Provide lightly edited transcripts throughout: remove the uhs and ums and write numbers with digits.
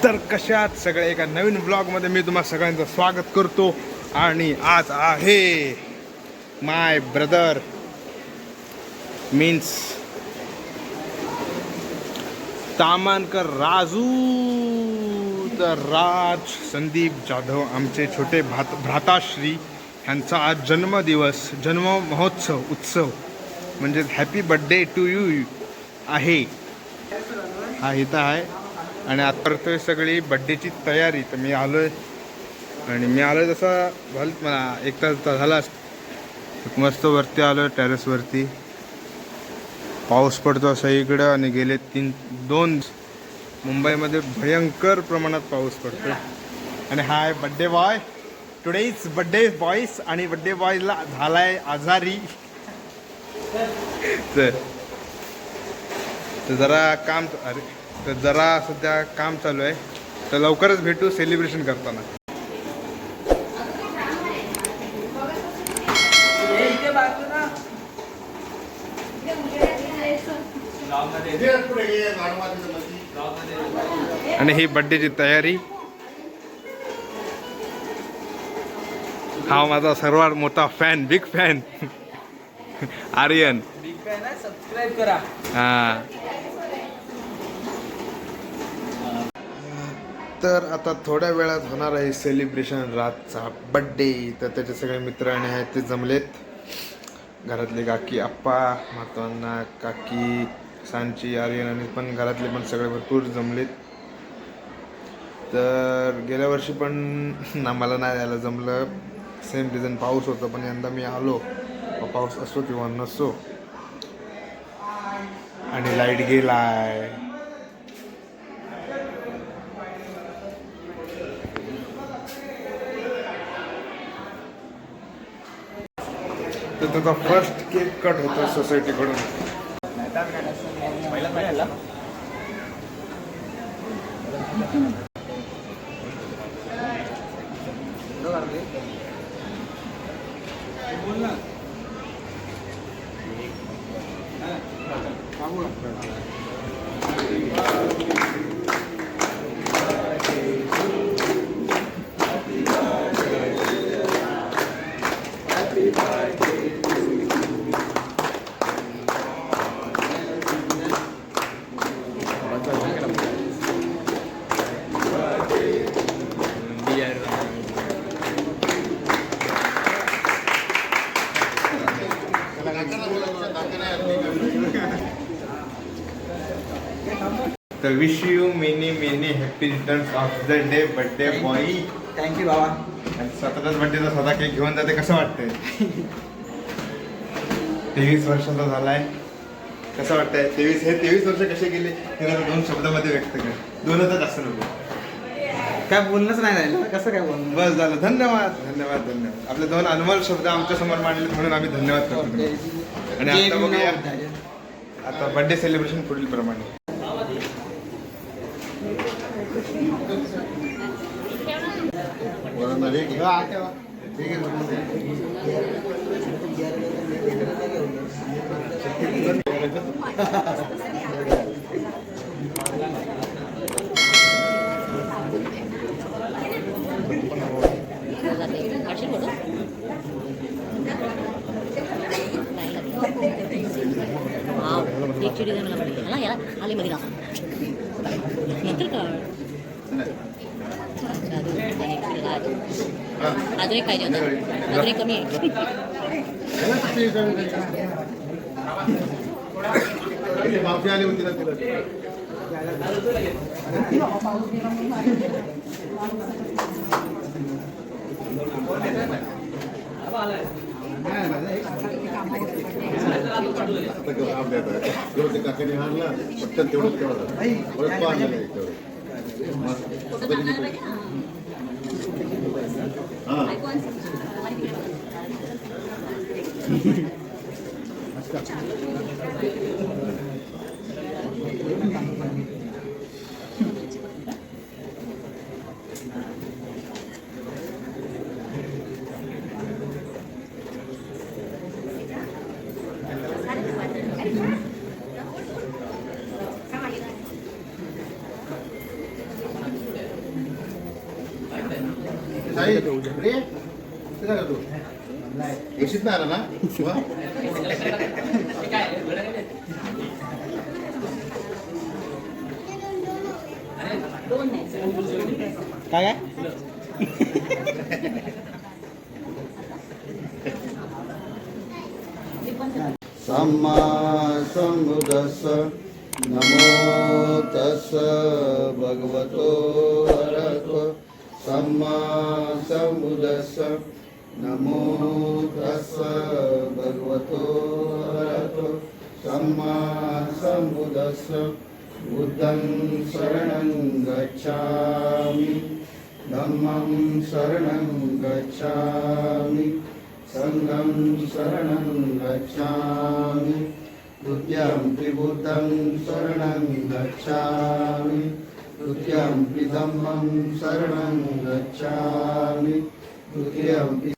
तर कशात सगळे एका नवीन ब्लॉगमध्ये मी तुम्हा सगळ्यांचं स्वागत करतो. आणि आज आहे माय ब्रदर मीन्स तामानकर राजू. तर राज संदीप जाधव आमचे छोटे भ्राताश्री ह्यांचा आज जन्मदिवस, जन्म महोत्सव उत्सव म्हणजे हॅपी बर्थडे टू यू आहे. हा इथं आहे आणि आता करतोय सगळी बड्डेची तयारी. तर मी आलोय आणि मी आलोय तसा मला एक तास झाला मस्त वरती आलोय टेरेसवरती. पाऊस पडतो सगळीकडं आणि गेले 2 मुंबईमध्ये भयंकर प्रमाणात पाऊस पडतो. आणि hi birthday boy, today is birthday boys. आणि बड्डे बॉयला झालाय आजारी. तर जरा काम तर जरा सध्या काम चालू आहे. तर लवकरच भेटू सेलिब्रेशन करताना. आणि ही बड्डेची तयारी. हा माझा सर्वात मोठा fan, big fan Aryan. Big fan आहे, सबस्क्राइब करा. हा तर आता थोड्या वेळात होणार आहे सेलिब्रेशन, रातचा बड्डे. तर त्याचे सगळे मित्र आणि आहेत ते जमलेत. घरातले काकी, आप्पा, मातवांना, काकी, सांची, आर्यन आणि पण घरातले पण सगळे भरपूर जमलेत. तर गेल्या वर्षी पण मला नाही यायला जमलं, सेम रिझन पाऊस होतं. पण यंदा मी आलो, पाऊस असो किंवा नसो. आणि लाईट गेलाय. तर त्याचा फर्स्ट केक कट होता सोसायटीकडून. तर wish you many many happy returns of the day birthday boy. Thank you बाबा. आणि स्वतःचाच बड्डेचा स्वतः केक घेऊन जाते, कसं वाटतंय? 23 वर्षाचा झालाय, कसं वाटतंय? 23 वर्ष कसे गेले ते 2 शब्दामध्ये व्यक्त कर. 2च जास्त नको, काय बोलणंच नाही राहिलं. कसं काय बोलणं? बस झालं. धन्यवाद धन्यवाद धन्यवाद. आपले 2 अनमोल शब्द आमच्या समोर मांडले म्हणून आम्ही धन्यवाद करतो. आणि आता बघूया आता बर्थडे सेलिब्रेशन पुढील प्रमाणे. अजून एक पाहिजे होतं, अजून एक कमी आहे. माफी आली होती ना तुला. पटकन तेवढं एसीत नाही आला ना वा. काय सम्मा सम्बुद्धस्स नमो तस्स भगवतो अरहतो सम्मा सम्बुद्धस्स नमो तस्स भगवतो अरहतो सम्मा सम्बुद्धस्स बुद्धं शरणं गच्छामि धम्मं शरणं गच्छामि संघं शरणं गच्छामि तुभ्यंपि बुद्धं शरणं गच्छामि तुभ्यंपि धम्मं शरणं गच्छामि तुभ्यंपि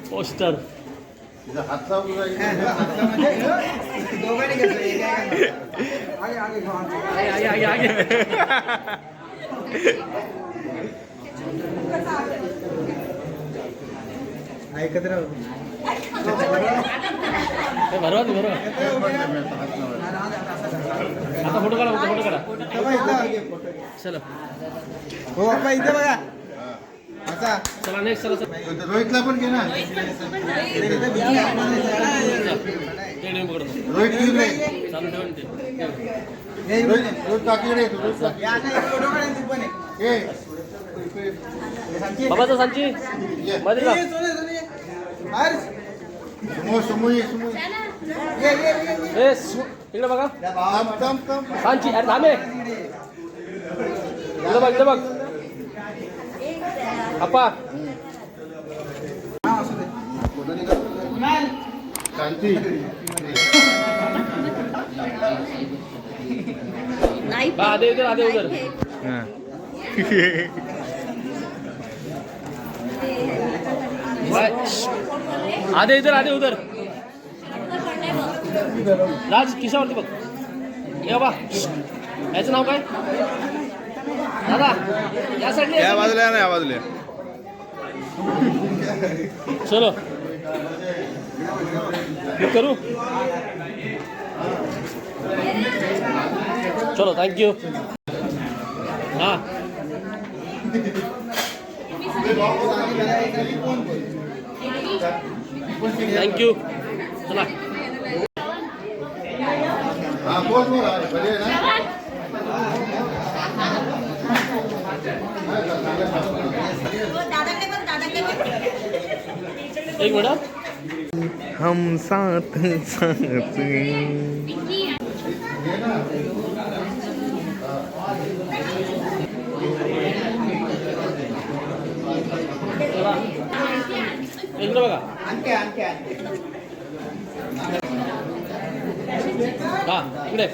पोस्टर हातचा आगे आगे आगे एकत्र भरवा आता फोटो काढा फोटो काढा चला हो बाप्पा इथे बघा असा चला नेक्स्ट चला रोहितला पण घे ना. रोहित घेऊन ये. रोहित काकीकडे येतो. रोहित काकी. ये. बाबाचा सांची मध्ये जा. समोर समोर ये समोर. इकडे बघा थांब. सांची अरे थांबे इकडे बघ अप्पा शांती. नाही आधे उधर आधे उधर राज किशावरती बघ ये बा याचं नाव काय दादा या साईडला या बाजूला ना या बाजूला. चलो करू चलो थँक्यू हां थँक्यू चला हा बोल बरे आहे ना. एक मिनट हम साथ साथ इकडे बघा हा इकडे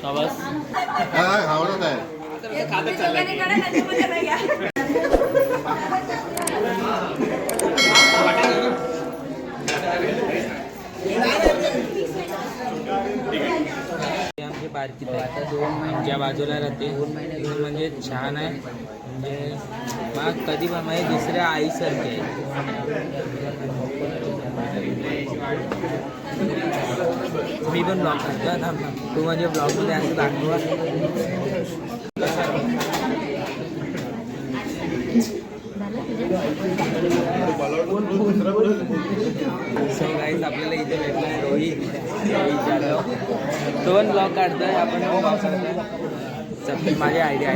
शाबास आवडत आहे. आमची बारकी ताई आमच्या बाजूला राहते म्हणजे छान आहे म्हणजे मग कधी पण माझ्या दुसऱ्या आईसारखे आहे. मी पण ब्लॉग करतो ना, तू म्हणजे ब्लॉगमध्ये असं दाखवा. सो गाईज आपल्याला इथे भेटला आहे रोहित जाधव. तो पण ब्लॉग काढतोय, आपण पण ब्लॉग काढतोय. माझी आयडिया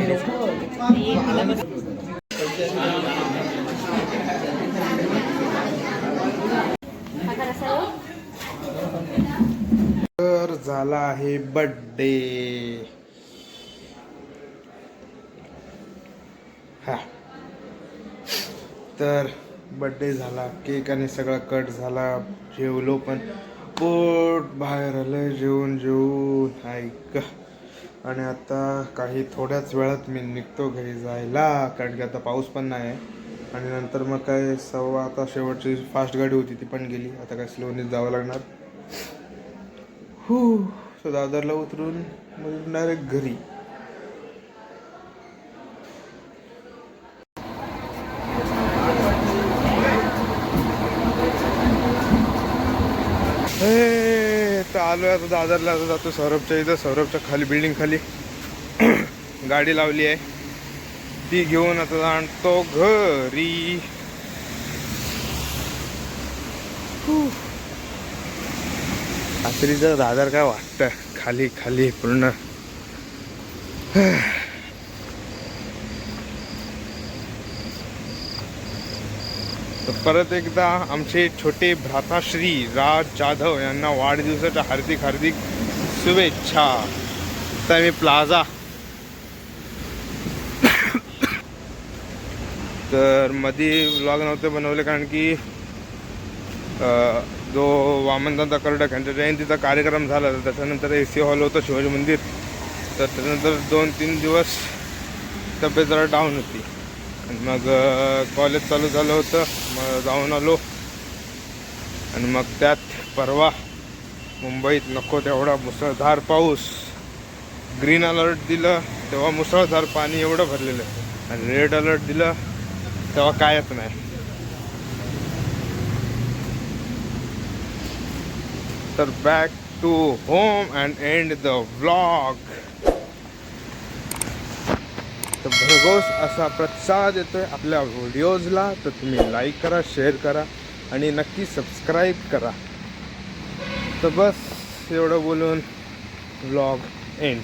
तर झाला आहे बर्थडे. हा तर बर्थडे झाला, केक आणि सगळा कट झाला, जेवलो पण पोट बाहेर आलं जेवून जेवून ऐक. आणि आता काही थोड्याच वेळात मी निघतो घरी जायला, कारण की आता पाऊस पण नाही आहे. आणि नंतर मग काय आता शेवटची फास्ट गाडी होती ती पण गेली, आता काय स्लोनीच जावं लागणार. तो दादरला उतरून मग डायरेक्ट घरी. तर आलोय आता दादरला. आता जातो सौरभच्या इथं, सौरभच्या खाली बिल्डिंग खाली गाडी लावली आहे, ती घेऊन आता जाणतो घरी. रात्रीचं दादर काय वाटतं, खाली खाली पूर्ण. तर परत एकदा आमचे छोटे भ्राताश्री राज जाधव यांना वाढदिवसाच्या हार्दिक हार्दिक शुभेच्छा. तर मी प्लाझा तर मध्ये व्लॉग नव्हते बनवले, कारण की जो वामनदादा कर्डक यांच्या जयंतीचा कार्यक्रम झाला, तर त्याच्यानंतर AC हॉल होतं शिवाजी मंदिर, तर त्यानंतर 2-3 दिवस तब्येत जरा डाऊन होती. आणि मग कॉलेज चालू झालं होतं, मग जाऊन आलो. आणि मग त्यात परवा मुंबईत नको तेवढा मुसळधार पाऊस, ग्रीन अलर्ट दिलं तेव्हा मुसळधार पाणी एवढं भरलेलं, आणि रेड अलर्ट दिलं तेव्हा कायच नाही. तर back to home and end the vlog. तर भरघोस असा प्रतिसाद येतोय आपल्या व्हिडिओजला, तर तुम्ही लाईक करा, शेअर करा आणि नक्की सबस्क्राईब करा. तर बस एवढं बोलून व्लॉग एंड.